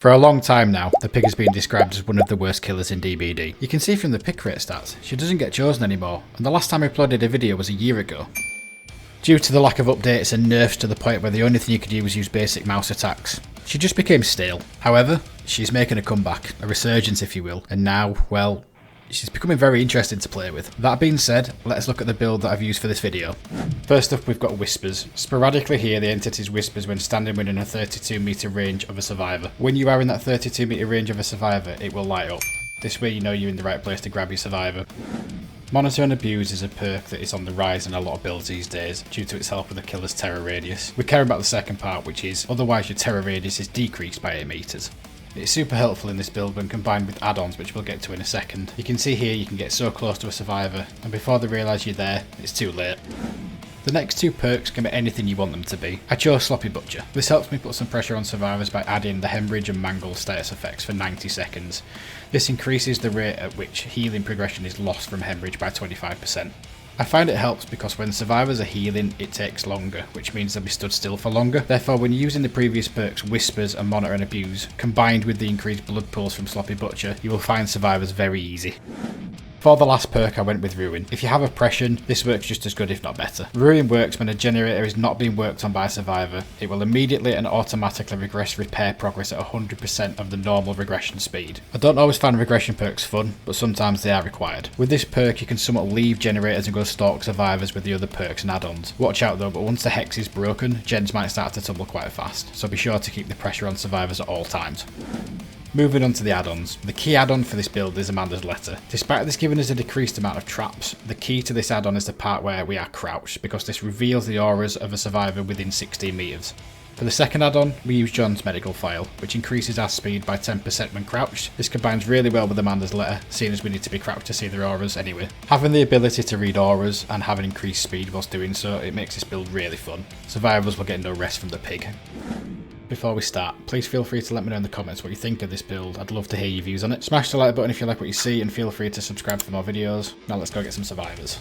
For a long time now, the pig has been described as one of the worst killers in DBD. You can see from the pick rate stats, she doesn't get chosen anymore, and the last time I uploaded a video was a year ago. Due to the lack of updates and nerfs to the point where the only thing you could do was use basic mouse attacks, she just became stale. However, she's making a comeback, a resurgence if you will, and now, well, she's becoming very interesting to play with. That being said, let's look at the build that I've used for this video. First up, we've got Whispers. Sporadically here, the entity's whispers when standing within a 32 meter range of a survivor. When you are in that 32 meter range of a survivor, it will light up. This way you know you're in the right place to grab your survivor. Monitor and Abuse is a perk that is on the rise in a lot of builds these days, due to its help with the killer's terror radius. We care about the second part, which is, otherwise your terror radius is decreased by 8 meters. It's super helpful in this build when combined with add-ons, which we'll get to in a second. You can see here you can get so close to a survivor, and before they realise you're there, it's too late. The next two perks can be anything you want them to be. I chose Sloppy Butcher. This helps me put some pressure on survivors by adding the Hemorrhage and Mangle status effects for 90 seconds. This increases the rate at which healing progression is lost from Hemorrhage by 25%. I find it helps because when survivors are healing, it takes longer, which means they'll be stood still for longer. Therefore, when using the previous perks Whispers and Monitor and Abuse, combined with the increased blood pools from Sloppy Butcher, you will find survivors very easy. For the last perk, I went with Ruin. If you have Oppression, this works just as good if not better. Ruin works when a generator is not being worked on by a survivor. It will immediately and automatically regress repair progress at 100% of the normal regression speed. I don't always find regression perks fun, but sometimes they are required. With this perk, you can somewhat leave generators and go stalk survivors with the other perks and add-ons. Watch out though, but once the hex is broken, gens might start to tumble quite fast, so be sure to keep the pressure on survivors at all times. Moving on to the add-ons. The key add-on for this build is Amanda's Letter. Despite this giving us a decreased amount of traps, the key to this add-on is the part where we are crouched, because this reveals the auras of a survivor within 16 meters. For the second add-on, we use John's Medical File, which increases our speed by 10% when crouched. This combines really well with Amanda's Letter, seeing as we need to be crouched to see their auras anyway. Having the ability to read auras and having increased speed whilst doing so, it makes this build really fun. Survivors will get no rest from the pig. Before we start, please feel free to let me know in the comments what you think of this build. I'd love to hear your views on it. Smash the like button if you like what you see, and feel free to subscribe for more videos. Now let's go get some survivors.